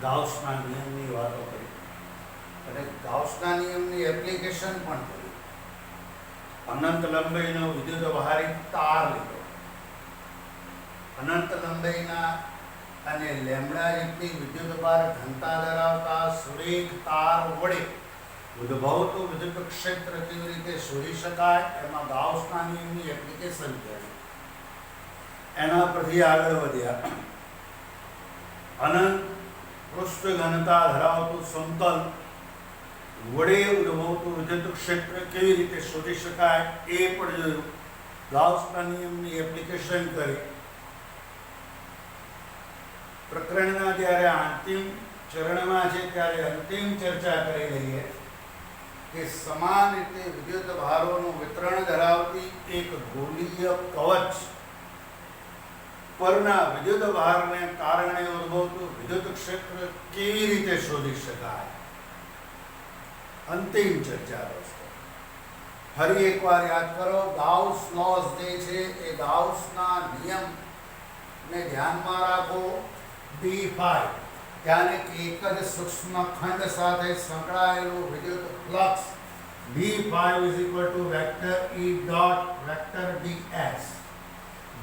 ગાઉસના નિયમની વાતો કરી અને ગાઉસના નિયમની એપ્લિકેશન પણ કરી. અનંત લંબાઈનો વિદ્યુતભારિત તાર લીધો. અનંત લંબાઈના અને લેમ્બડા જેટલી વિદ્યુતભાર ઘનતા ધરાવતા સુરેખ તાર વડે ઉદ્ભવતું વિદ્યુત ક્ષેત્ર કેવી રીતે શોધી શકાય એમાં ગાઉસના નિયમની એપ્લિકેશન કરી. એના પરથી આગળ વધ્યા. અનંત પૃષ્ઠ ઘનતા ધરાવતું સમતલ વડે ઉદ્ભવતું વિદ્યુત ક્ષેત્ર કેવી રીતે શોધી શકાય એ પણ જોયું. ગાઉસના નિયમની એપ્લિકેશન કરી. પ્રકરણના જ્યારે અંતિમ ચરણમાં છે ત્યારે અંતિમ ચર્ચા કરી લઈએ કે સમાન રીતે વિદ્યુત ભારોનું વિતરણ ધરાવતી એક ગોળીય કવચ પરના વિદ્યુત ભારને કારણે ઉદ્ભવતું વિદ્યુત ક્ષેત્ર કેવી રીતે શોધી શકાય. અંતિમ ચર્ચા દોસ્તો. ફરી એકવાર યાદ કરો, ગાઉસ લોઝ જે છે એ ગાઉસના નિયમને ધ્યાનમાં રાખો. d5 यानी कि एक ज सूक्ष्म खंड साथे संकળાયેલું विद्युत flux d5 = vector E dot vector ds.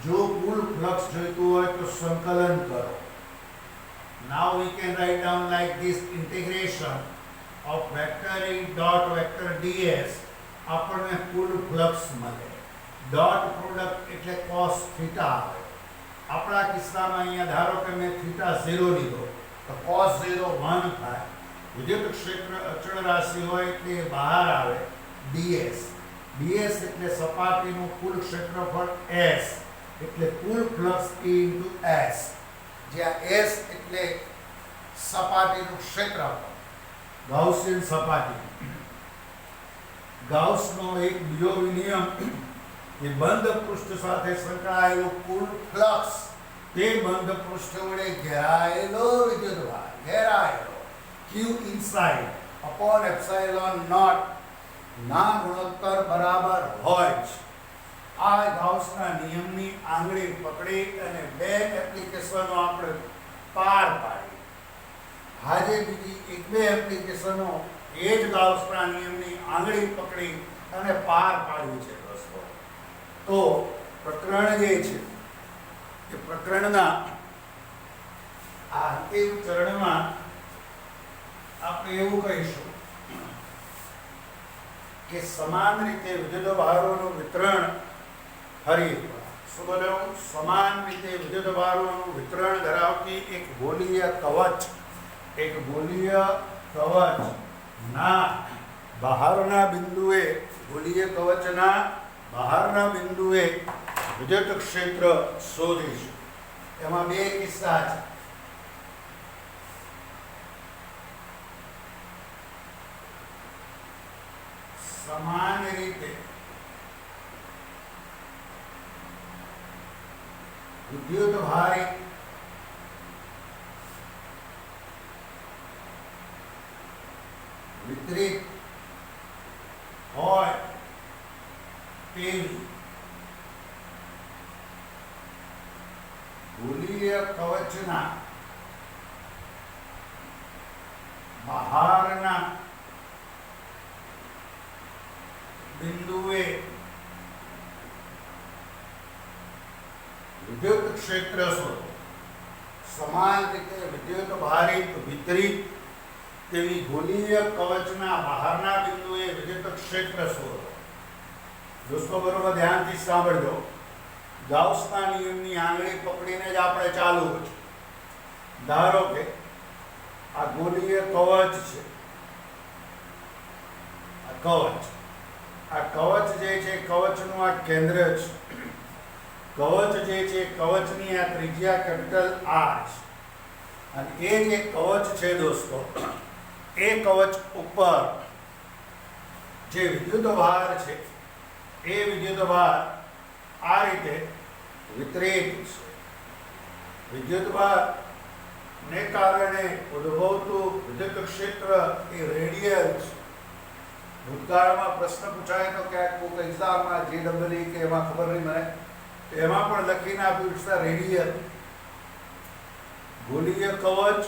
जो कुल फ्लक्स જોઈતું હોય તો સંકલન કરો. Now we can write down like this: integration of vector E dot vector ds આપણને કુલ ફ્લક્સ મળે. ડોટ પ્રોડક્ટ એટલે cos θ આવે. આપણા કિસ્સામાં અહીંયા ધારો કે મેં θ0 લીધો તો cos 0 1 થાય. વિદ્યુત ક્ષેત્ર અચળ રાશિ હોય એટલે બહાર આવે ds. ds એટલે સપાટીનું કુલ ક્ષેત્રફળ s એટલે કુલ ફ્લક્સ E × s, જ્યાં s એટલે સપાટીનું ક્ષેત્રફળ, ગાઉસિયન સપાટી. ગાઉસનો એક બીજો નિયમ કે બંધ પૃષ્ઠ સાથે સંકળાયેલું કુલ ફ્લક્સ તે બંધ પૃષ્ઠ વડે ઘેરાયેલો વિદ્યુતભાર ઘેરાયેલો q inside upon epsilon not ના ગુણોત્તર બરાબર હોય છે. આ ગાઉસના નિયમની આંગળી પકડી અને બે એપ્લિકેશનો આપણે પાર પાડી. આજે બીજી એક બે એપ્લિકેશનો એ જ ગાઉસના નિયમની આંગળી પકડી અને પાર પાડવી છે દોસ્તો. તો પ્રકરણ જે છે એ પ્રકરણના આ અંતિમ ચરણમાં આપણે એવું કહીશું કે સમાન રીતે વિદ્યુતભારોનું વિતરણ. ફરી શું બોલ્યો? સમાન રીતે વિદ્યુતભારોનું વિતરણ ધરાવતી એક ગોળીય કવચ ના બહારના બિંદુએ ગોળીય કવચના બહારના બિંદુએ વિદ્યુત ક્ષેત્ર શોધીશું. એમાં બે કિસ્સા છે. સમાન રીતે વિદ્યુતભારિત વિતરિત હોય તેવી ગોળીય કવચના બહારના બિંદુએ વિદ્યુત ક્ષેત્ર શોધો. સમાન રીતે વિદ્યુતભારિત વિતરિત તેવી ગોળીય કવચના બહારના બિંદુએ વિદ્યુત ક્ષેત્ર શોધો. દોસ્તો બરોબર ધ્યાનથી સાંભળજો. ગાઉસના નિયમની આંગળી પકડીને જ આપણે ચાલુ છે. ધારો કે આ ગોળીય કવચ છે. આ કવચ જે છે કવચનું આ કેન્દ્ર છે. કવચ જે છે કવચની આ ત્રિજ્યા કેપિટલ R છે. અને એ જે કવચ છે દોસ્તો, એ કવચ ઉપર જે વિદ્યુતભાર છે એ વિદ્યુતભાર આ રીતે વિતરિત છે. વિદ્યુતભાર ને કારણે ઉદ્ભવતું વિદ્યુત ક્ષેત્ર એ રેડિયલ છે. ભૂતકાળમાં પ્રશ્ન પૂછાય તો ક્યાંક કોઈ એક્ઝામમાં JEE કે એમાં ખબર નહીં મને, તો એમાં પણ લખીને આપ્યું છે રેડિયલ. ગોળીય કવચ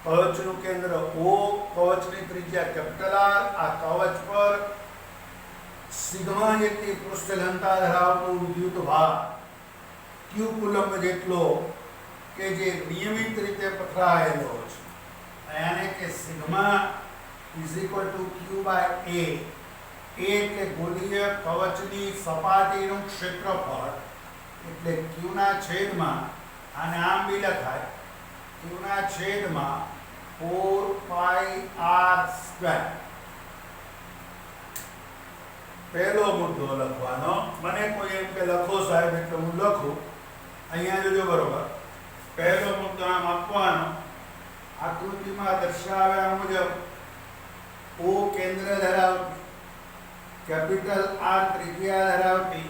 કવચનું કેન્દ્ર O, કવચની ત્રિજ્યા કેપિટલ R, આ કવચ પર સિગ્મા જેટલી પૃષ્ઠ ઘનતા ધરાવતો વિદ્યુત ભાર Q કુલંબ જેટલો કે જે નિયમિત રીતે પથરાયેલો છે, यानी कि sigma is equal to Q by A, એટલે ગોળીય કવચની સપાટીનું ક્ષેત્રફળ એટલે Q ના છેદમાં આને આમ બી લખાય Q ના છેદમાં 4 પાઈ R સ્ક્વેર. પહેલો મુદ્દો લખવાનો. મને કોઈ એમ કે લખો સાહેબ એટલે હું લખું. અહીંયા જોજો બરોબર. પહેલો મુદ્દો આમ આપવાનો. આકૃતિમાં દર્શાવ્યા મુજબ O કેન્દ્ર ધરાવતી કેપિટલ R ત્રિજ્યા ધરાવતી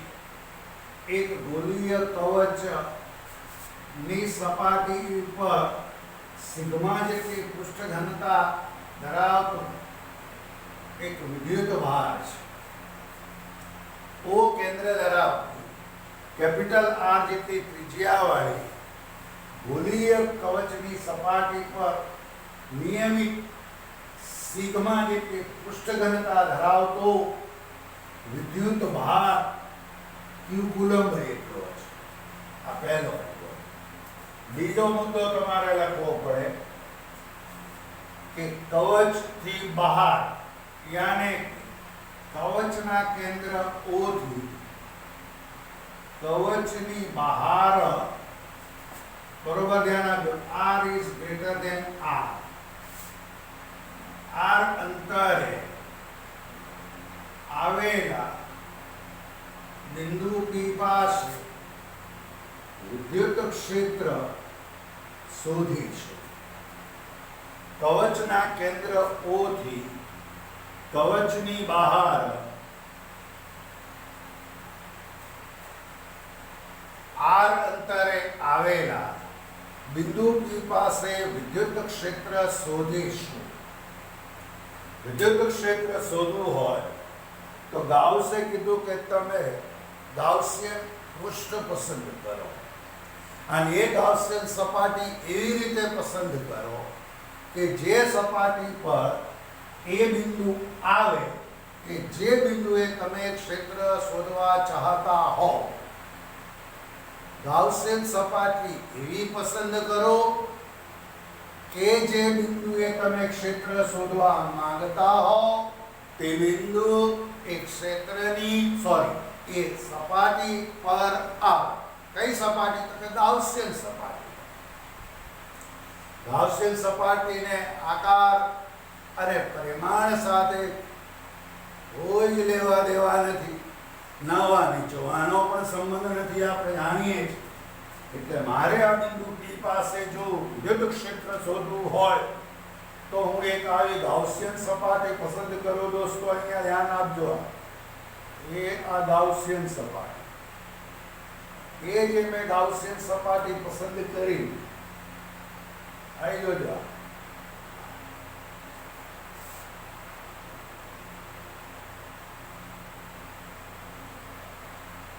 એક ગોળીય કવચ ની સપાટી ઉપર સિગ્મા જેટલી પૃષ્ઠ ઘનતા ધરાવતો એક વિદ્યુત ભાર છે. O કેન્દ્ર ધરાવતી કેપિટલ R જેટલી ત્રિજ્યાવાળી ગોળીય કવચની સપાટી પર નિયમિત સિગ્મા જેટલી પૃષ્ઠ ઘનતા ધરાવતો વિદ્યુત ભાર Q કુલંબ એટલો છે. આ પહેલો મુદ્દો. બીજો મુદ્દો તમારે લખવો પડે કે કવચથી બહાર યાને કવચના કેન્દ્ર O થી કવચની બહાર બરોબર ધ્યાન આપજો. R is greater than R. R અંતરે આવેલા બિંદુ P પાસે વિદ્યુત ક્ષેત્ર શોધીશું. કવચના કેન્દ્ર O થી કવચની બહાર R અંતરે આવેલા બિંદુ P પાસે વિદ્યુત ક્ષેત્ર શોધીશું. વિદ્યુત ક્ષેત્ર શોધવું હોય તો ગાઉસે કીધું કે તમે ગાઉસિયન પૃષ્ઠ પસંદ કરો અને એ ગાઉસિયન સપાટી એવી રીતે પસંદ કરો કે જે સપાટી પર એ બિંદુ આવે કે જે બિંદુએ તમે ક્ષેત્ર શોધવા ચાહતા હો. ગાઉસિયન સપાટી એવી પસંદ કરો કે જે બિંદુએ તમે ક્ષેત્ર શોધવા માંગતા હો તે બિંદુ એક ક્ષેત્રની એ સપાટી પર આવે. કઈ સપાટી? તો કે ગાઉસિયન સપાટી. ગાઉસિયન સપાટીને આકાર અને પરિમાણ સાથે કોઈ જ લેવા દેવા નથી. નવા નીચવાનો પણ સંબંધ નથી, આપણે જાણીએ છીએ. એટલે મારે આ બિંદુ P પાસે જો વિદ્યુત ક્ષેત્ર શોધવું હોય તો હું એક આવી ગાઉસિયન સપાટી પસંદ કરું. દોસ્તો અહીંયા ધ્યાન આપજો. એ આ ગાઉસિયન સપાટી, એ જે મેં ગાઉસિયન સપાટી પસંદ કરી આવી જોજો.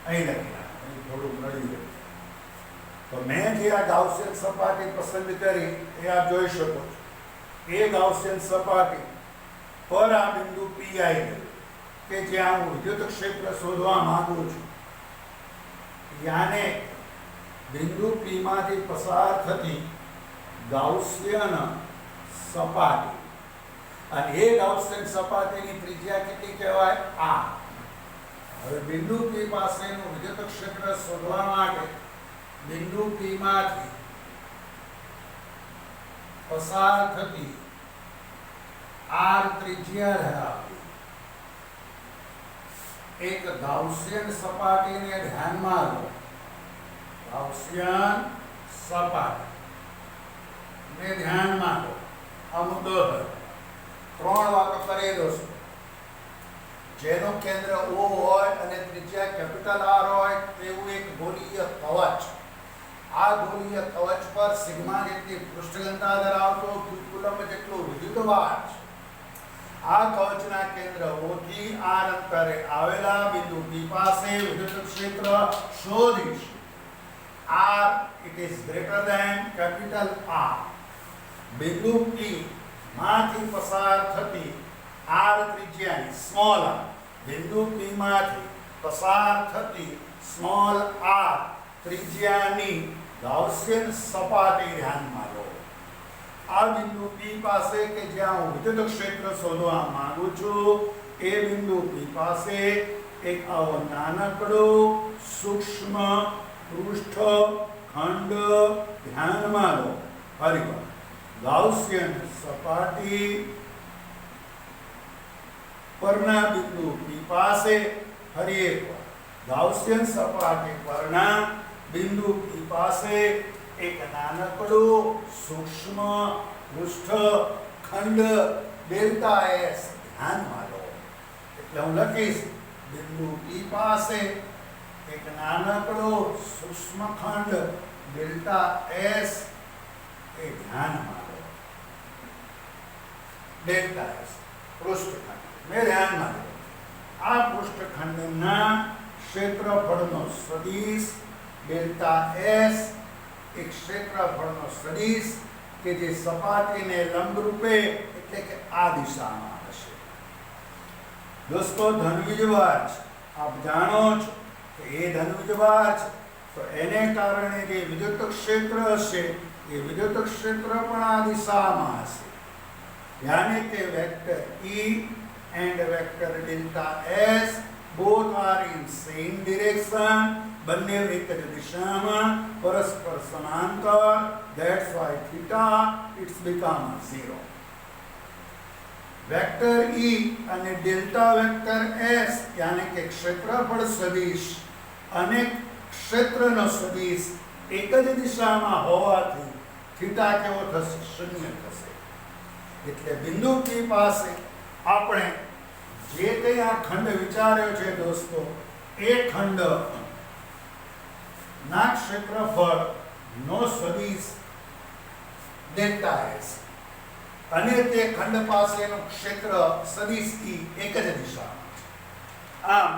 અહીં લખી નાખ, થોડુંક નડી ગયું. તો મેં જે આ ગાઉસિયન સપાટી પસંદ કરી એ આપ જોઈ શકો છો. એ ગાઉસિયન સપાટી પર આ બિંદુ P આવી ગયું કે જ્યાં હું વિદ્યુત ક્ષેત્ર શોધવા માંગુ છું. યાને બિંદુ P માંથી પસાર થતી ગાઉસિયન સપાટી અને એ ગાઉસિયન સપાટીની ત્રિજ્યા કેટલી કહેવાય? R. હવે બિંદુ P પાસેનું વિદ્યુત ક્ષેત્ર શોધવા માટે બિંદુ P માંથી પસાર થતી R ત્રિજ્યા ધરાવતી એક ગાઉસિયન સપાટીને ધ્યાનમાં લો. ગાઉસિયન સપાટી ને ધ્યાનમાં લો. આ મુદ્દો થયો. ત્રણ વાતો કરી દોસ્તો. જેનું કેન્દ્ર O હોય અને ત્રિજ્યા કેપિટલ R હોય તેવું એક ગોળીય કવચ. આ ગોળીય કવચ પર સિગ્મા જેટલી પૃષ્ઠ ઘનતા ધરાવતો કુલંબ જેટલો વિદ્યુત ભાર છે. આ કવચના કેન્દ્ર O થી R અંતરે આવેલા બિંદુ P પાસે વિદ્યુત ક્ષેત્ર શોધીશું. R it is greater than capital R. બિંદુ P માંથી પસાર થતી r ત્રિજ્યાની સ્મોલ r, બિંદુ P માંથી પસાર થતી સ્મોલ r ત્રિજ્યાની ગાઉસિયન સપાટી ધ્યાનમાં લો. આ બિંદુ P પાસે કે જ્યાં હું વિદ્યુત ક્ષેત્ર શોધવા માંગુ છું, એ બિંદુ P પાસે એક આવો નાનકડો સૂક્ષ્મ પૃષ્ઠખંડ ધ્યાનમાં લો. ફરીવાર ગાઉસિયન સપાટી પરના બિંદુ P પાસે, ફરી એકવાર ગાઉસિયન સપાટી પરના બિંદુ P પાસે એક નાનકડો સૂક્ષ્મ પૃષ્ઠખંડ ડેલ્ટા S ધ્યાનમાં લો. એટલે હું લખીશ બિંદુ P પાસે એક નાનકડો સૂક્ષ્મ ખંડ ડેલ્ટા S એ ધ્યાનમાં લો. ડેલ્ટા S પૃષ્ઠખંડ મેં ધ્યાનમાં લો. આ પૃષ્ઠખંડના ક્ષેત્રફળનો સદિશ ડેલ્ટા S એક ક્ષેત્રફળનો સદિશ કે જે સપાટીને લંબરૂપે એટલે કે આ દિશામાં હશે. દોસ્તો ધનવીજભાર છે, આપ જાણો છો કે એ ધનવીજભાર છે, તો એને કારણે જે વિદ્યુત ક્ષેત્ર હશે એ વિદ્યુત ક્ષેત્ર પણ આ દિશામાં હશે. યાની કે vector E and vector delta S both are in same direction, બંને એક જ દિશામાં પરસ્પર સમાંતર. That's why theta it's become 0. Vector E અને ડેલ્ટા વેક્ટર S યાની કે ક્ષેત્રફળ સદિશ અને ક્ષેત્રનો સદિશ એક જ દિશામાં હોવાથી થીટા કેવો થશે? શૂન્ય થશે. એટલે બિંદુ P પાસે આપણે જે કંઈ આ ખંડ વિચાર્યો છે દોસ્તો, એ ખંડ ના ક્ષેત્રફળ નો સદિશ ડેલ્ટા S અને તે ખંડ પાસેનું ક્ષેત્ર સદિશ E એક જ દિશામાં છે. આમ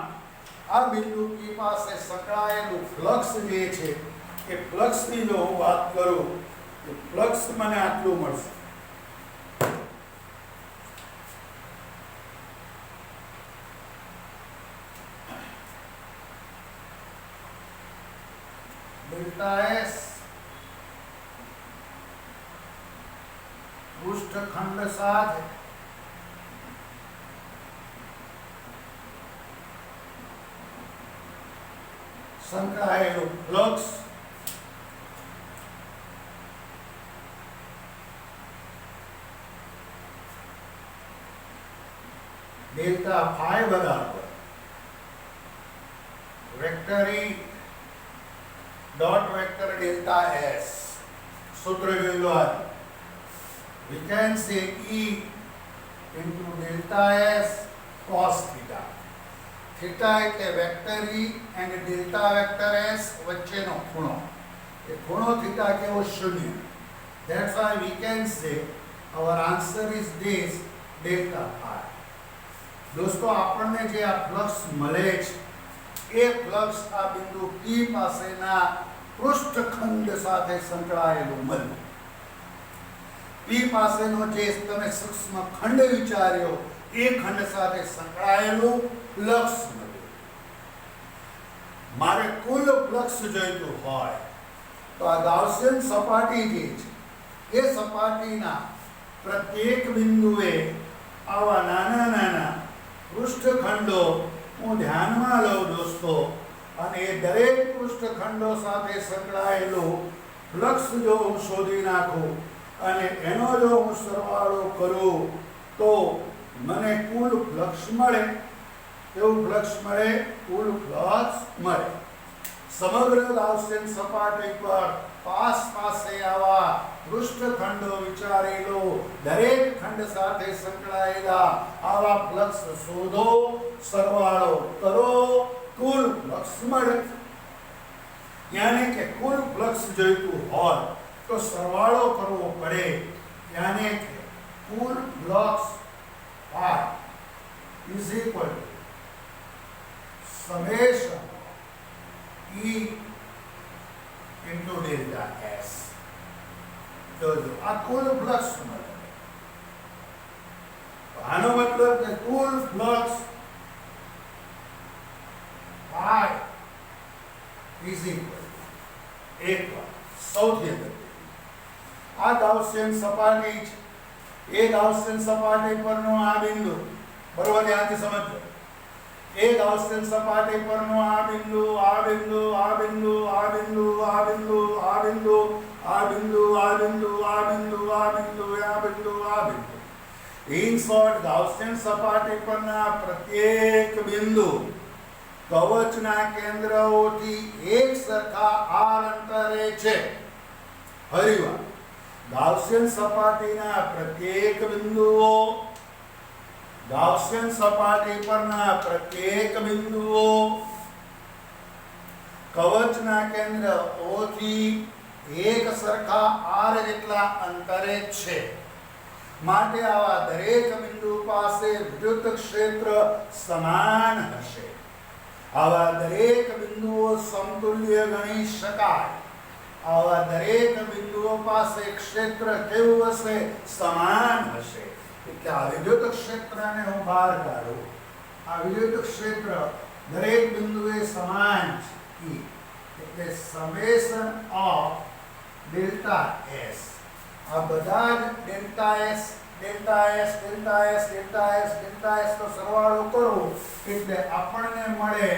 આ બિંદુ P પાસે સંકળાયેલું ફ્લક્સ જે છે એ ફ્લક્સની જો હું વાત કરું તો ફ્લક્સ મને આટલું મળશે. ડેલ્ટા S પૃષ્ઠખંડ સાથે સંકળાયેલું ફ્લક્સ ડેલ્ટા ફાઈ બરાબર vector E dot vector delta S. સૂત્ર જોઈ લો. we can say E into delta S cos theta. theta એટલે vector E and delta vector S વચ્ચેનો ખૂણો. એ ખૂણો થીટા કેવો? શૂન્ય. That's why we can say our answer is this delta phi. દોસ્તો આપણને જે આ ફ્લક્સ મળે છે એ ફ્લક્સ આ બિંદુ P પાસેના પૃષ્ઠખંડ સાથે સંકળાયેલું મળ્યું. P પાસેનો જે તમે સૂક્ષ્મ ખંડ વિચાર્યો એ ખંડ સાથે સંકળાયેલું ફ્લક્સ મળ્યું. મારે કુલ ફ્લક્સ જોઈતું હોય તો આ ગાઉસિયન સપાટી જે છે એ સપાટીના પ્રત્યેક બિંદુએ આવા નાના નાના પૃષ્ઠખંડો હું ધ્યાનમાં લઉં દોસ્તો, અને એ દરેક પૃષ્ઠખંડો સાથે સંકળાયેલું ફ્લક્સ જો હું શોધી નાખું અને એનો જો હું સરવાળો કરું તો મને કુલ ફ્લક્સ મળે. કેવું ફ્લક્સ મળે? કુલ ફ્લક્સ મળે. સમગ્ર ગાઉસિયન સપાટી પર પાસે આવા પૃષ્ઠખંડો વિચારી લો. દરેક ખંડ સાથે સંકળાયેલા આવા ફ્લક્સ શોધો, સરવાળો કરો, કુલ ફ્લક્સ મળે. યાની કે કુલ ફ્લક્સ જોઈતું હોય તો સરવાળો કરવો પડે. યાની કે કુલ flux phi is equal to summation E into delta S. તો જો આ કુલ ફ્લક્સ મળે, આનો મતલબ કે કુલ ફ્લક્સ I is equal એક વાર સૌથી અગત્યનું આ ગાઉસિયન સપાટી છે. એ ગાઉસિયન સપાટી પરનો આ બિંદુ, બરોબર, ધ્યાનથી સમજો. એ ગાઉસિયન સપાટી પરનો આ બિંદુ, આ બિંદુ, આ બિંદુ, આ બિંદુ, આ બિંદુ, આ બિંદુ, આ બિંદુ, આ બિંદુ, આ બિંદુ, આ બિંદુ, આ બિંદુ, આ બિંદુ. ઇન શોર્ટ, ગાઉસિયન સપાટી પરના પ્રત્યેક બિંદુ કવચના કેન્દ્રોથી એક સરખા r અંતરે છે. ફરીવાર, ગાઉસિયન સપાટીના પ્રત્યેક બિંદુઓ, ગાઉસિયન સપાટી પરના પ્રત્યેક બિંદુઓ કવચના કેન્દ્ર O થી એક સરખા r જેટલા અંતરે છે. માટે આવા દરેક બિંદુ પાસે વિદ્યુત ક્ષેત્ર સમાન હશે. આવા દરેક બિંદુઓ સમતુલ્ય ગણી શકાય. આવા દરેક બિંદુઓ પાસે ક્ષેત્ર કેવું હશે? સમાન હશે. એટલે આ વિદ્યુત ક્ષેત્રને હું બહાર કાઢું. આ વિદ્યુત ક્ષેત્ર દરેક બિંદુએ સમાન છે. એટલે સમેશન ઓફ ડેલ્ટા એસ, આ બધા જ delta S, delta S, delta S, delta S, delta S નો સરવાળો કરો એટલે આપણને મળે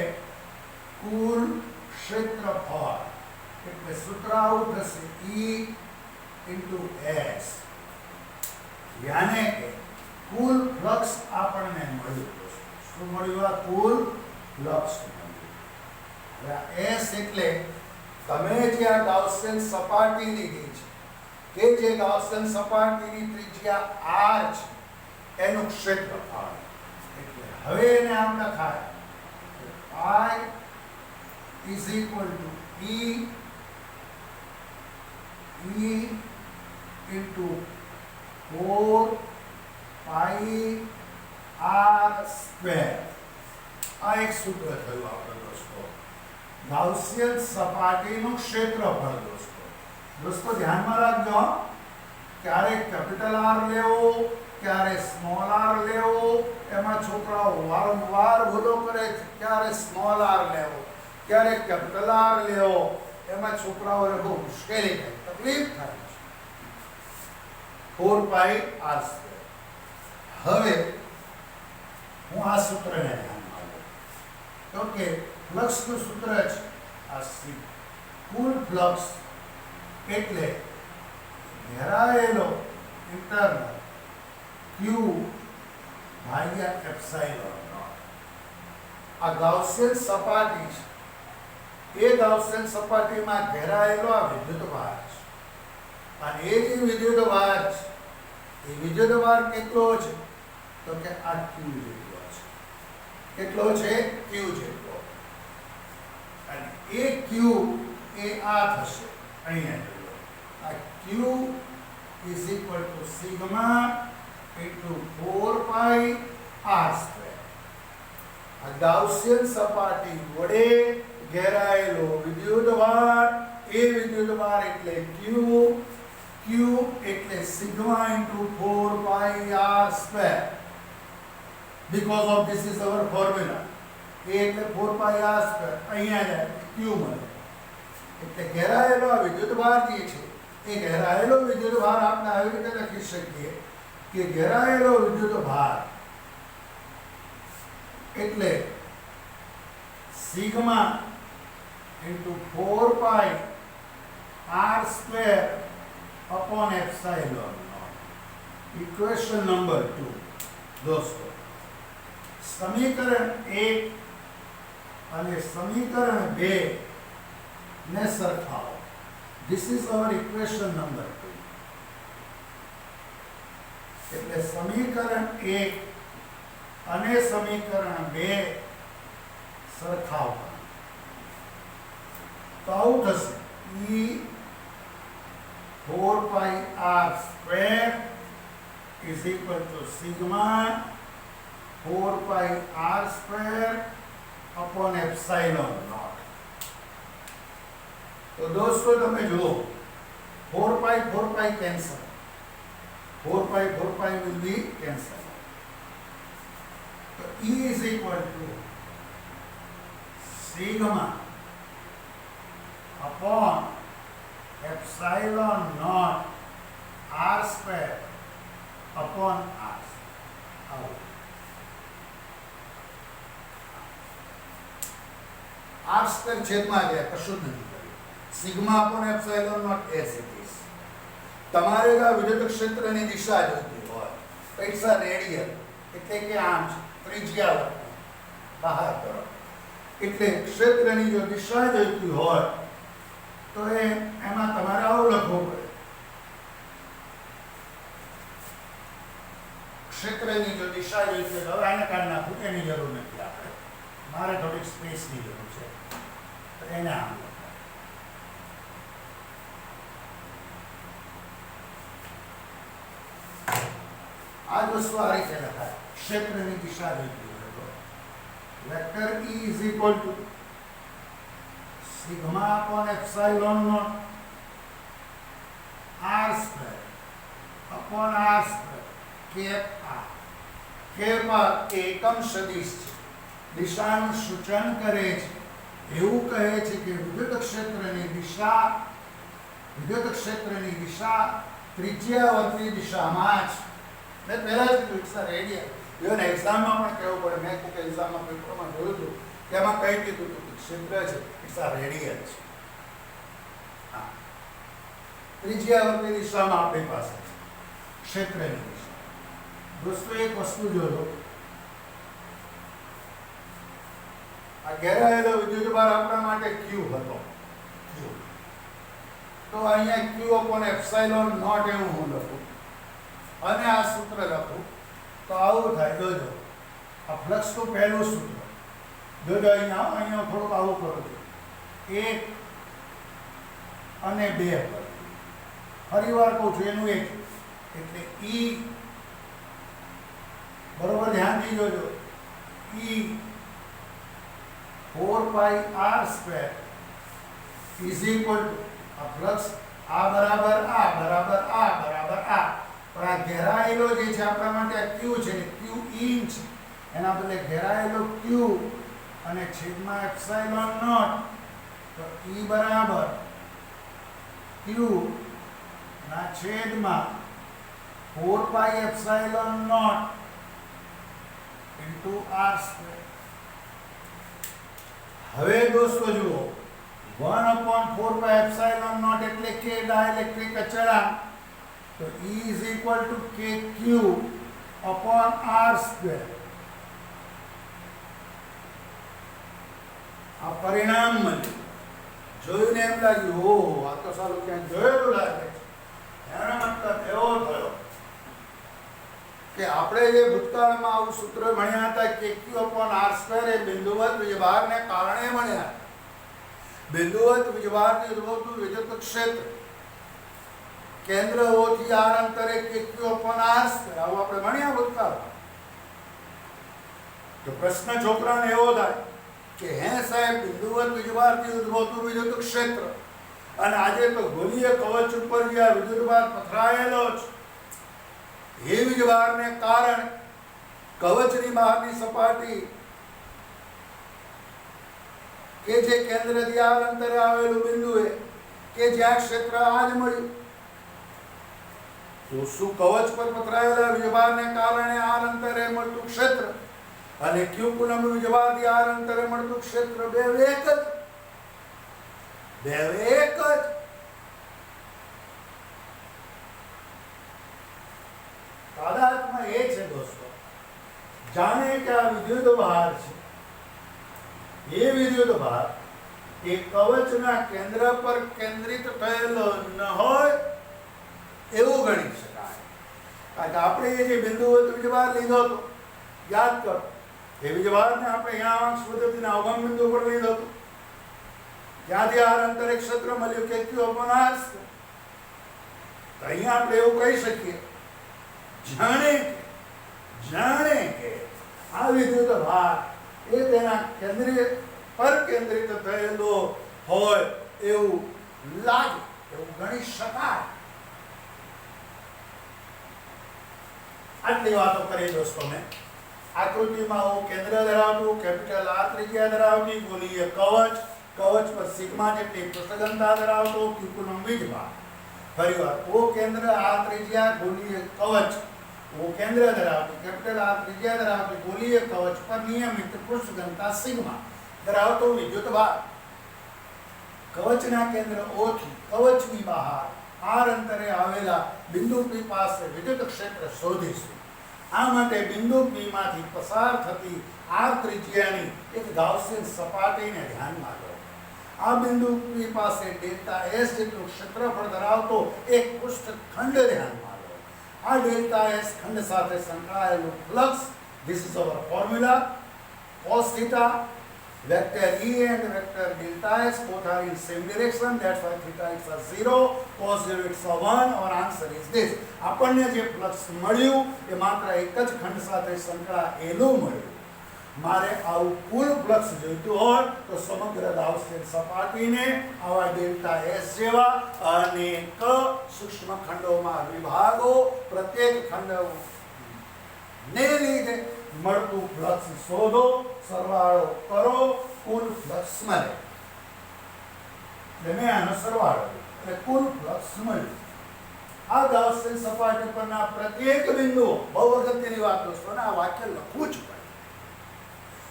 કુલ ક્ષેત્રફળ. એટલે સૂત્ર આવું થશે E into S, યાને કે કુલ ફ્લક્સ આપણને મળ્યું. શું મળ્યું? આ કુલ ફ્લક્સ મળ્યું. હવે S એટલે તમે જે આ ગાઉસિયન સપાટી લીધી છે, કે જે ગાઉસિયન સપાટીની ત્રિજ્યા r છે એનું ક્ષેત્રફળ. એટલે હવે એને આમ લખાય I is equal to E into 4 pi r square. આ એક સૂત્ર થયું આપણે દોસ્તો, ગાઉસિયન સપાટીનું ક્ષેત્રફળ. દોસ્તો ધ્યાનમાં રાખજો, ક્યારે કેપિટલ R લેવો, ક્યારે સ્મોલ r લેવો, એમાં છોકરાઓ વારંવાર ભૂલો કરે છે. ક્યારે સ્મોલ r લેવો, ક્યારે કેપિટલ R લેવો, એમાં છોકરાઓને બહુ મુશ્કેલી થાય, તકલીફ થાય છે. 4 પાઈ r સ્ક્વેર. હવે હું આ સૂત્રને ધ્યાનમાં લઉં તો કે ફ્લક્સનું સૂત્ર છે આ C. કુલ ફ્લક્સ એટલે ઘેરાયેલો ઇન્ટરનલ Q ભાગ્યા એપ્સાઇલોન નોટ. આ ગાઉસિયન સપાટી છે. એ ગાઉસિયન સપાટીમાં ઘેરાયેલો આ વિદ્યુતભાર છે. અને એ જે વિદ્યુતભાર છે, એ વિદ્યુતભાર કેટલો છે? તો કે આ Q જેટલો છે. કેટલો છે? Q જેટલો. અને એ Q એ આ થશે અહીંયા. Q is equal to sigma into 4 pi r square. આ ગાઉસિયન સપાટી વડે ઘેરાયેલો વિદ્યુતભાર, એ વિદ્યુતભાર એટલે Q. Q એટલે sigma into 4 pi r square. Because of this is our formula. A એટલે 4 pi r square. અહીંયા જાય Q મળે. એટલે ઘેરાયેલો આ વિદ્યુતભાર જે છે, એ ઘેરાયેલો વિદ્યુતભાર આપણે આવી રીતે લખી શકીએ કે ઘેરાયેલો વિદ્યુતભાર એટલે sigma into 4 pi r square upon epsilon naught. Equation number 2. दोस्तों, समीकरण 1 અને સમીકરણ 2 ને સરખાવો. This is our equation number 2. એટલે સમીકરણ 1 અને સમીકરણ 2 સરખાવવા. તો આવું થશે E 4 pi r square is equal to sigma 4 pi r square upon epsilon naught. તો દોસ્તો તમે જુઓ, 4 pi cancel. 4 pi will be cancelled. So E is equal to sigma upon epsilon naught r square upon r. R square છેદમાં ગયા, કશું જ નથી કર્યું. Sigma upon epsilon naught as it is. તમારે આ વિદ્યુત ક્ષેત્રની દિશા જોઈતી હોય, ઇટ્સ અ રેડિયલ, એટલે કે આમ ત્રિજ્યા બહાર તરફ, એટલે ક્ષેત્રની જો દિશા જોઈતી હોય તો એમાં તમારે આવું લખવું પડે. ક્ષેત્રની જો દિશા જોઈતી હોય, હવે આને કાઢી નાખું, એની જરૂર નથી આપણે, મારે થોડીક સ્પેસની જરૂર છે, તો એને આમ લખાય. આ જ વસ્તુ આ રીતે લખાય, ક્ષેત્રની દિશા જોઈતી હોય તો vector E is equal to sigma upon epsilon naught r square upon r square cap r. cap r એ એકમ સદિશ છે, દિશાનું સૂચન કરે છે, એવું કહે છે કે વિદ્યુત ક્ષેત્રની દિશા ત્રિજ્યાવર્તી દિશામાં છે. મેં પહેલા જ કીધું ઇટ્સ અ રેડિયલ. ઇવન એક્ઝામમાં પણ કહેવું પડે, મેં કોઈ એક્ઝામમાં પેપરમાં જોયું હતું કે એમાં કહી દીધું હતું કે ક્ષેત્ર છે ઇટ્સ અ રેડિયલ છે. હા, ત્રિજ્યાવર્તી દિશામાં આપણી પાસે ક્ષેત્રની દિશા. દોસ્તો એક વસ્તુ જોજો, આ ઘેરાયેલો વિદ્યુતભાર આપણા માટે Q હતો, Q. તો અહીંયા Q upon epsilon naught એવું હું લખું અને આ સૂત્ર લખું તો આવું થાય. જોજો, આ ફ્લક્સનું પહેલું સૂત્ર જોજો, અહીંયા થોડુંક આવું કરો છો, 1 અને 2 પર ફરી વાર કહું છું, એનું 1 એટલે E, બરોબર ધ્યાનથી જોજો, E 4 pi r square is equal to આ ફ્લક્સ આ બરાબર આ બરાબર આ બરાબર આ, પણ આ ઘેરાયેલો જે છે આપણા માટે આ Q છે, Q in છે, એના બદલે ઘેરાયેલો Q અને છેદમાં એપ્સિલોન નોટ, તો E બરાબર Q ના છેદમાં 4 pi epsilon naught into r square. હવે દોસ્તો જુઓ, 1/4 pi epsilon naught એટલે કે ડાઇલેક્ટ્રિક અચળાંક, તો E is equal to kq upon r square. આ પરિણામ મળ્યું, જોઈને એમ લાગ્યું ઓ આ તો સારું ક્યાંક જોયેલું લાગે છે. એનો મતલબ એવો થયો કે આપણે જે ભૂતકાળમાં આવું સૂત્ર ભણ્યા હતા કે q upon r square એ બિંદુવત વીજભારને કારણે ભણ્યા. બિંદુવત વીજભારથી ઉદ્ભવતું વિદ્યુત ક્ષેત્ર કેન્દ્ર O થી r અંતરે કે q upon r square, આવું આપણે ભણ્યા ભૂતકાળમાં. તો પ્રશ્ન છોકરાને એવો થાય કે હે સાહેબ, બિંદુવત વીજભારથી ઉદ્ભવતું વિદ્યુત ક્ષેત્ર અને આજે તો ગોળીય કવચ ઉપર જે આ વિદ્યુતભાર પથરાયેલો છે, એ વીજભારને કારણે કવચની બહારની સપાટી કે જે કેન્દ્રથી r અંતરે આવેલું બિંદુ કે જ્યાં ક્ષેત્ર આ જ મળ્યું, તો શું કવચ પર પથરાયેલા વીજભારને કારણે r અંતરે મળતું ક્ષેત્ર અને q કુલમ વીજભારથી r અંતરે મળતું ક્ષેત્ર બે એક જ. તાદાત્મ્ય એ છે દોસ્તો, જાણે કે આ વિદ્યુતભાર છે, એ વિદ્યુતભાર એ કવચના કેન્દ્ર પર કેન્દ્રિત થયેલો ન હોય એવું ગણી શકાય. કારણ કે આપણે એ જે બિંદુવત વીજભાર લીધો હતો, યાદ કરો, એ વીજભારને આપણે અહીંયા અક્ષ પદ્ધતિના અવગમ બિંદુ પર લીધો હતો, ત્યાંથી r અંતરે ક્ષેત્ર મળ્યું કે q upon r square. તો અહીંયા આપણે એવું કહી શકીએ જાણે કે આ વિદ્યુતભાર એ તેના કેન્દ્રીય પર કેન્દ્રિત થયેલો હોય એવું લાગે એવું ગણી શકાય. આટલી વાતો કરી દોસ્તો. મેં આકૃતિમાં હું કેન્દ્ર ધરાવતું કેપિટલ આર ત્રિજ્યા ધરાવતી ગોળીય કવચ, કવચ પર સિગ્મા જેટલી પૃષ્ઠઘનતા ધરાવતો ક્યુકુલમ વીજભાર. ફરીવાર ઓ કેન્દ્ર આર ત્રિજ્યા ગોળીય કવચ, ઓ કેન્દ્ર ધરાવતી કેપિટલ આર ત્રિજ્યા ધરાવતી ગોળીય કવચ પર નિયમિત પૃષ્ઠઘનતા સિગ્મા ધરાવતો વિદ્યુતભાર. કવચના કેન્દ્ર ઓ થી કવચની બહાર આર અંતરે આવેલા બિંદુ P પાસે વિદ્યુત ક્ષેત્ર શોધીશું. આ માટે બિંદુ P માંથી પસાર થતી આર ત્રિજ્યાની એક ગાઉસિયન સપાટીને ધ્યાનમાં લો. આ બિંદુ P પાસે ડેલ્ટા S જેટલું ક્ષેત્રફળ ધરાવતો એક પૃષ્ઠખંડ ધ્યાનમાં લો. આ ડેલ્ટા S ખંડ સાથે સંકળાયેલું flux, this is our formula, cos theta, vector E and vector delta S both are in same direction, that's why theta is a 0, cos 0 it's a 1. Our answer is this. આપણને જે flux મળ્યું એ માત્ર એક જ ખંડ સાથે સંકળાયેલું મળ્યું. મારે આવું કુલ ફ્લક્સ જોઈતું હોય તો સમગ્ર ગાઉસિયન સપાટીને આવા ડેલ્ટા S જેવા અનેક સૂક્ષ્મ ખંડોમાં વિભાગો, પ્રત્યેક ખંડને લીધે મળતું ફ્લક્સ શોધો, સરવાળો કરો, કુલ ફ્લક્સ મળે. મેં આનો સરવાળો એટલે કુલ ફ્લક્સ મળ્યું. આ ગાઉસિયન સપાટી પરના પ્રત્યેક બિંદુઓ, બહુ અગત્યની વાત દોસ્તો, આ વાક્ય લખવું જ પડે.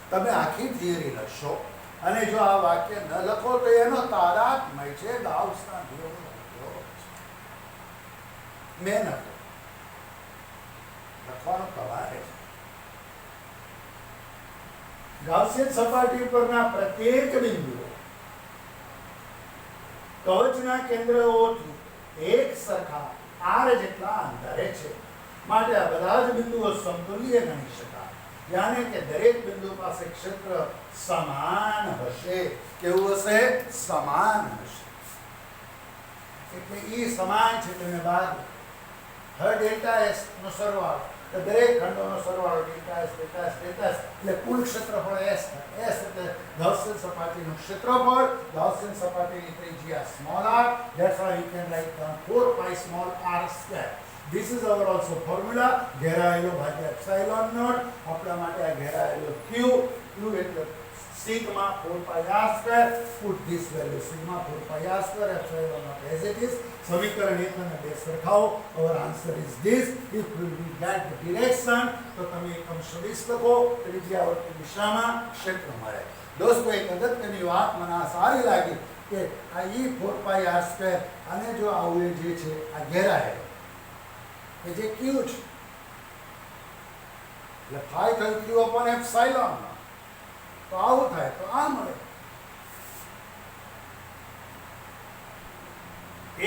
તમે આખી થિયરી લખશો અને જો આ વાક્ય ન લખો તો એનો તાદાત્મ્ય છે ગાઉસના નિયમનો. મહેનત લખવાનો તમારે છે. ગાઉસિયન સપાટી પરના પ્રત્યેક બિંદુઓ કવચના કેન્દ્રોથી એક સરખા આર જેટલા અંતરે છે. માટે આ બધા જ બિંદુઓ સમતુલ્ય ગણી શકાય. यानी कि दरेक बिंदु પાસે ક્ષેત્ર સમાન હશે. કેવું હશે? સમાન હશે. એટલે એ સમાન છે. તમે બાદ હવે ડેલ્ટા S નો સરવાળો, તો દરેક ખંડોનો સરવાળો delta S delta S delta S એટલે કુલ ક્ષેત્રફળ S થાય. S એટલે ગાઉસિયન સપાટીનું ક્ષેત્રફળ, ગાઉસિયન સપાટીની ત્રિજ્યા small r, that's why you can write down 4 pi small r square. This is our also formula. घेराયેલો ભાગ્યા એપ્સિલોન નોટ. આપણા માટે આ ઘેરાયેલો q એટલે sigma 4 pi r square. Put this value sigma 4 pi r square epsilon naught as it is. સમીકરણ 1 અને 2 સરખાવો. Our answer is this. If we get the direction તો તમે એકમ સદિશ લખો, ત્રિજ્યાવર્તી દિશામાં ક્ષેત્ર મળે. દોસ્તો, એક અગત્યની વાત મને આ સારી લાગી કે આ e 4 pi r square અને જો આવું જે છે આ ઘેરાયેલો કે જે q છે એટલે phi થયું q upon epsilon. તો આવું થાય તો આ મળે.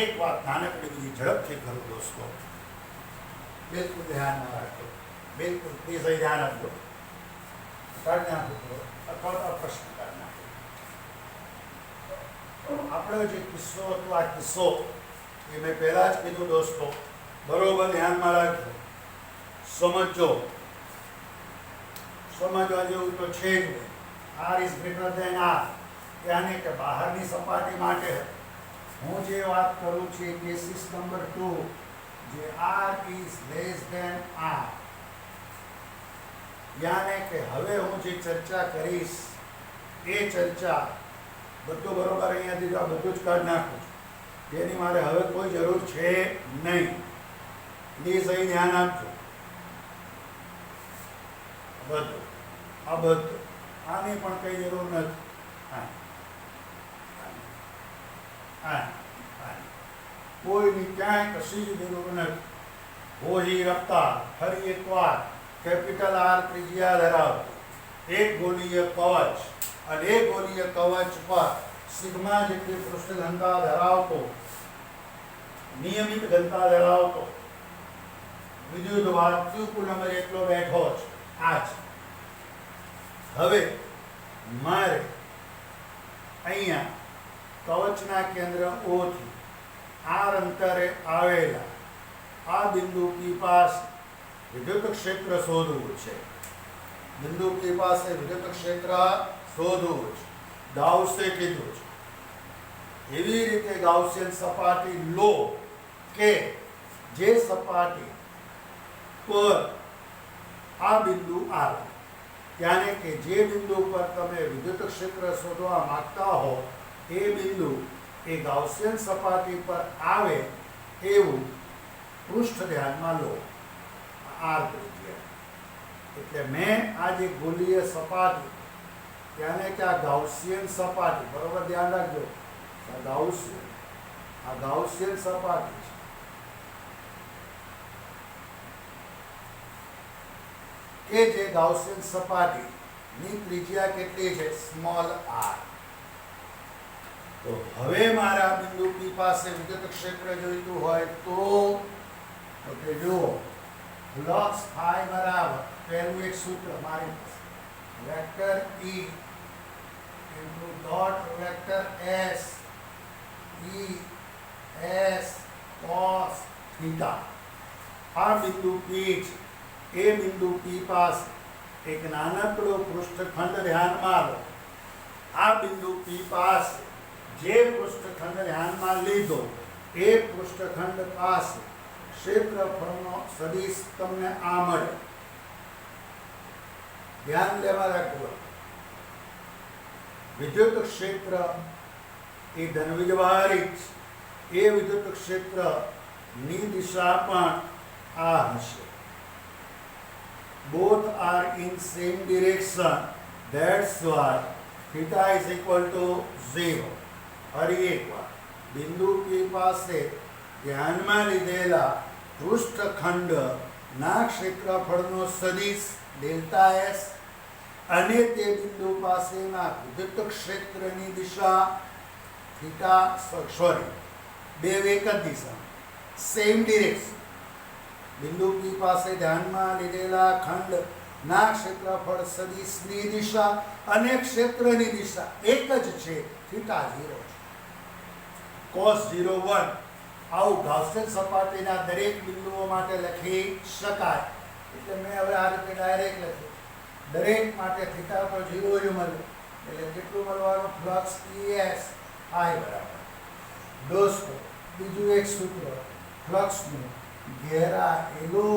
એક વાત નાનકડી બીજી ઝડપથી કરું દોસ્તો, બિલકુલ ધ્યાનમાં રાખજો. બિલકુલ પ્લીઝ અહીં ધ્યાન આપજો. કાઢી નાખો અથવા તો પ્રશ્ન કાઢી નાખો. આપણો જે કિસ્સો હતો આ કિસ્સો એ મેં પહેલા જ કીધું દોસ્તો, બરોબર ધ્યાનમાં રાખજો. સમજો, સમજવા જેવું તો છે જ નહીં. r is greater than r, यानी કે બહારની સપાટી માટે હું જે વાત કરું છું કેસીસ નંબર 2, જે r is less than r, यानी કે હવે હું જે ચર્ચા કરીશ એ ચર્ચા બધું બરોબર અહીંયાથી જો બધું જ કાઢી નાખું છું, જેની મારે હવે કોઈ જરૂર છે નહીં. પ્લીઝ અહીં ધ્યાન આપજો. બધું આ બધું આની પણ કઈ જરૂર નથી. કોઈની ક્યાંય કશી જ જરૂર નથી. હોળી રફતાર ફરી એકવાર કેપિટલ આર ત્રિજ્યા ધરાવતું એક ગોળીય કવચ અને એક ગોળીય કવચ પર સિગ્મા જેટલી પૃષ્ઠ ઘનતા ધરાવતો, નિયમિત ઘનતા ધરાવતો વિદ્યુતભાર q કુલમ એટલો બેઠો છે. આ છે. હવે મારે અહીંયા કવચના કેન્દ્ર O થી r અંતરે આવેલા આ બિંદુ P પાસે વિદ્યુત ક્ષેત્ર શોધવું છે. બિંદુ P પાસે વિદ્યુત ક્ષેત્ર શોધવું છે. ગાઉસે કીધું છે એવી રીતે ગાઉસિયન સપાટી લો કે જે સપાટી પર આ બિંદુ આવે, यानी कि जे बिंदु पर तमे विद्युत क्षेत्र शोधवा मांगता हो ए बिंदु ए गाउसियन सपाटी पर आवे एवं पृष्ठ ध्यान में लो आर त्रिज्या। એટલે मैं आज एक गोलीय सपाटी यानी कि आ गाउसियन सपाटी बराबर ध्यान रखो, आ गाउसियन सपाटी के जे गाउसियन सपाटी नी त्रिज्या केटली छे स्मॉल आर। तो हवे मारा बिंदु पी पासे विद्युत क्षेत्र जोईतुं होय तो ओके जो फ्लक्स फाई बराबर पहलुं एक सूत्र मारी पासे vector E into dot vector S E S cos theta. आ बिंदु पी ए बिंदु पी पास एक नानकड़ो पृष्ठखंड ध्यान में लो। आ बिंदु पी पास जे पृष्ठखंड ध्यान में लीधो ए पृष्ठखंड पास क्षेत्रफळनो सदिश तमने आ मळे। ध्यान लेवा राखो, विद्युत क्षेत्र ए धनविजवारी ए विद्युत क्षेत्र नी दिशा पण आ हशे। Both are in same direction, that's why theta is equal to 0। और एक बार बिंदु पी पासे ध्यान में लीधेला पृष्ठखंड ना क्षेत्रफळनो सदिश डेल्टा एस अने ते बिंदु पासेना विद्युत क्षेत्रनी दिशा थीटा सॉरी बे एक ज दिशा सेम डायरेक्शन। बिंदु पी पासे ध्यान में लीधेला खंड ना क्षेत्रफळ सदिशनी दिशा अने क्षेत्रनी दिशा एक ज छे, थीटा 0 छे। cos 0 1 आउ गाउसियन सपाटीना दरेक बिंदुओ माटे लखी शकाय। એટલે મે હવે આ રીતે ડાયરેક્ટ લખ્યું, દરેક માટે થીટા પર 0 જ મળે એટલે કેટલું મળવાનું ફ્લક્સ ES I બરાબર दोस्तों બીજું એક સૂત્ર ફ્લક્સનું घेरा एलो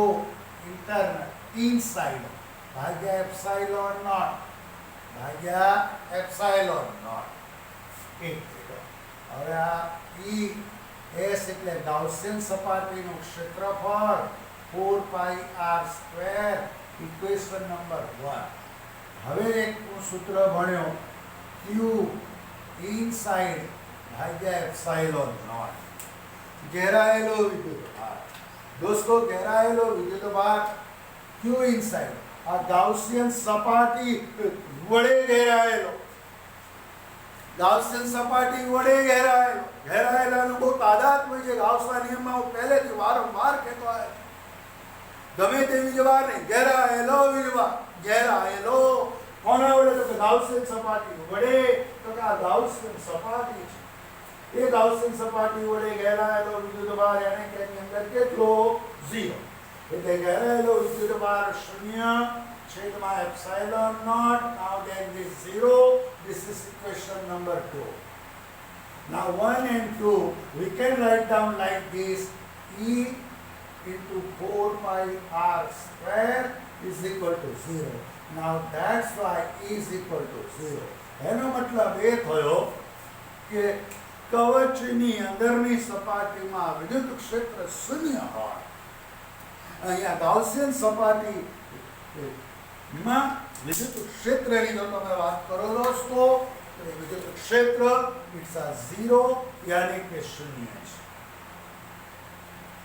इंटरनल इनसाइड भाग्या एप्सिलॉन नॉट भाग्या एप्सिलॉन नॉट एक હવે આ E S એટલે ગાઉસિયન સપાટીનું ક્ષેત્રફળ 4 પાઈ r સ્ક્વેર ઇક્વેશન નંબર 1। હવે એક સૂત્ર ભણ્યો Q इनसाइड भाग्या एप्सिलॉन नॉट घेराયેલો વિદ્યુત ભાર। दोस्तों घेराયેલો विद्युत भार Q इनसाइड आ गाउसियन सपाटी वडे घेराયેલો, गाउसियन सपाटी वडे घेराયેલો। घेराયેલાનો બહુ તાદાત્મ્ય છે ગાઉસના નિયમમાં હું પહેલેથી વારંવાર કહેતો આવ્યો છું। ગમે તે વીજભાર નહીં, घेराયેલો વીજભાર घेराયેલો કોના વડે તો કે ગાઉસિયન સપાટી વડે। તો કે આ ગાઉસિયન સપાટી છે એ ગાઉસિયન સપાટી વડે घेराયેલો વિદ્યુતભાર એને કે એની અંદર કેટલો 0 એટલે घेराયેલો વિદ્યુતભાર 0 છેદમાં epsilon naught. Now then this 0, this is equation number 2। now 1 and 2 we can write down like this, E into 4 pi r square is equal to 0। now that's why E is equal to 0। એનો મતલબ એ થયો કે કવચની અંદરની સપાટીમાં વિદ્યુત ક્ષેત્ર શૂન્ય હોય। અહીંયા ગાઉસિયન સપાટીમાં વિદ્યુત ક્ષેત્રની જો તમે વાત કરો દોસ્તો તો વિદ્યુત ક્ષેત્ર ઇટ્સ આ 0 यानी કે શૂન્ય છે,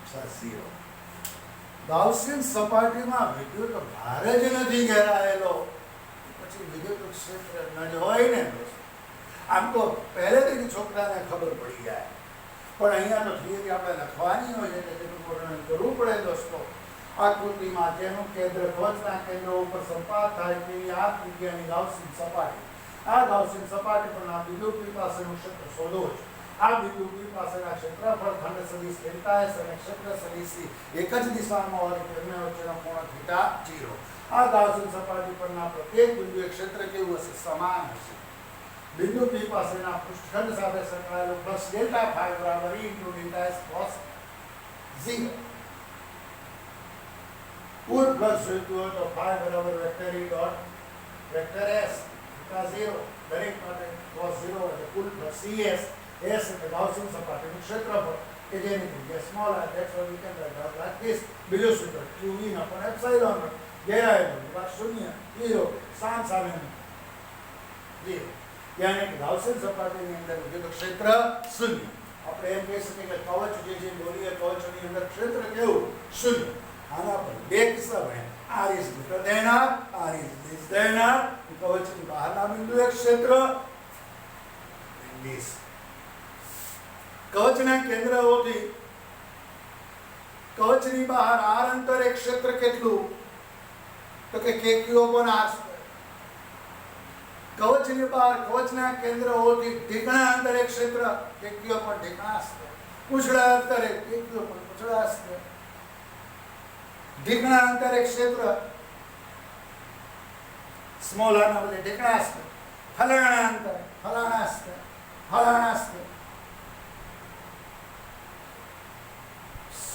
ઇટ્સ આ 0। ગાઉસિયન સપાટીમાં વિદ્યુત ભાર જ નથી ઘેરાયેલો પછી વિદ્યુત ક્ષેત્ર ન જ હોય ને દોસ્તો। આમ તો પહેલેથી છોકરાને ખબર પડી જાય પણ અહીંયા તો થિયરી આપણે લખવાની હોય એટલે તેનું વર્ણન કરવું પડે દોસ્તો। આકૃતિમાં જેનું કેન્દ્ર ધ્વજના કેન્દ્ર ઉપર સંપાત થાય તેવી આ ત્રિજ્યાની ગાઉસિયન સપાટી, આ ગાઉસિયન સપાટી પરના બિંદુ P પાસેનું ક્ષેત્ર શોધો છે। આ બિંદુ P પાસેના ક્ષેત્રફળ ખંડ સદિશ ડેલ્ટા S અને ક્ષેત્ર સદિશ એક જ દિશામાં હોવાથી તેમના વચ્ચેનો કોણ થીટા 0। આ ગાઉસિયન સપાટી પરના પ્રત્યેક બિંદુએ ક્ષેત્ર કેવું હશે? સમાન હશે। બિંદુ P પાસેના પૃષ્ઠખંડ સાથે સંકળાયેલું પ્લસ ડેલ્ટા ફાઈ બરાબર E into delta S cos 0. કુલ ફ્લક્સ જોઈતું હોય તો ફાઈ બરાબર vector E dot vector S theta 0 દરેક માટે કોસ 0 એટલે કુલ ફ્લક્સ CS S એટલે ગાઉસિયન સપાટીનું ક્ષેત્રફળ કે જેની જગ્યાએ small r that's why we can write out like this. બીજું સૂત્ર QE upon epsilon ગેરહાજરી બાદ 0 0 સામેનું 0 यानी कि गाउसियन सपाटीની અંદર વિદ્યુત ક્ષેત્ર 0. આપણે એમ કહી શકીએ કે કવચ જે બોલીએ કવચની અંદર ક્ષેત્ર કેવું 0. આના પર બે કિસ્સા બન્યા. r is greater than r is less than r. કવચની બહારના બિંદુએ ક્ષેત્ર this કવચના કેન્દ્રોથી કવચની બહાર r અંતરે ક્ષેત્ર કેટલું તો કે kq upon r square. કવચની બહાર કવચના કેન્દ્રોથી ઢીકણા અંતરે ક્ષેત્ર kq upon ઢીકણા square. પૂંછડા અંતરે kq upon પૂંછડા square. ઢીકણા અંતરે ક્ષેત્ર સ્મોલ r ના બદલે ઢીકણા square. ફલાણા અંતરે ફલાણા square. ફલાણા square.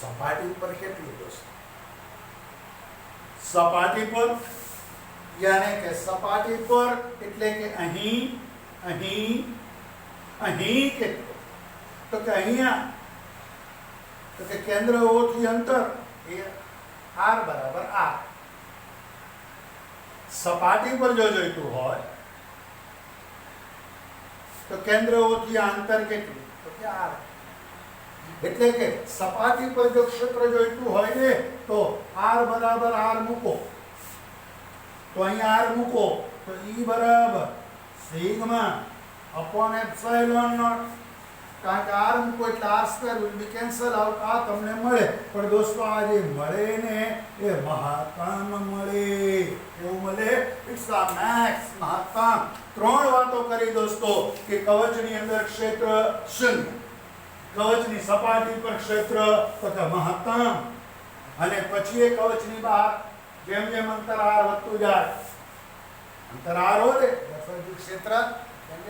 સપાટી પર કેટલું દોસ્તો? સપાટી પર यानी કે સપાટી પર એટલે કે અહીં કેટલું તો કે અહીંયા તો કે કેન્દ્ર O થી અંતર એ r બરાબર r. સપાટી પર જો જોઈતું હોય તો કેન્દ્ર O થી અંતર કેટલું તો કે r. એટલે કે સપાટી પર જો ક્ષેત્ર જોઈતું હોય ને તો r બરાબર r મૂકો તો અહીંયા r મૂકો તો E બરાબર સિગ્મા અપોન એપ્સિલોન નોટ. કારણ કે r મૂકો એટલે r square will be cancel out. આ તમને મળે પણ દોસ્તો આ જે મળે ને એ મહત્તમ મળે. એવું મળે ઇટ્સ આ મેક્સ મહત્તમ. ત્રણ વાતો કરી દોસ્તો કે કવચની અંદર ક્ષેત્ર 0, કવચની સપાટી પર ક્ષેત્ર તથા મહત્તમ, અને પછી એ કવચની બહાર જેમ જેમ અંતર r વધતું જાય અંતર r વધે ક્ષેત્ર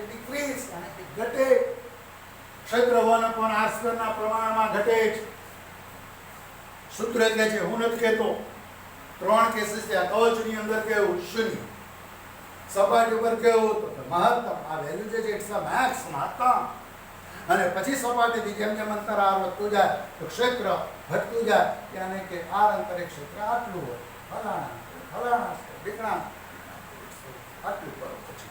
ડિક્રીઝ અને ઘટે. ક્ષેત્ર 1 upon r સ્ક્વેર ના પ્રમાણમાં ઘટે છે. સૂત્ર એટલે છે હું નથી કહેતો. ત્રણ કેસીસ છે. કવચની અંદર કેવું 0, સપાટી ઉપર કેવું તો મહત્તમ. આ વેલ્યુ જે છે ઇટ્સ અ મેક્સ મહત્તમ. અને પછી સપાટીથી જેમ જેમ અંતર r વધતું જાય તો ક્ષેત્ર ઘટતું જાય. યાની કે r અંતરે ક્ષેત્ર આટલું હોય. ફલાણા ઢીકણા આટલું કરો પછી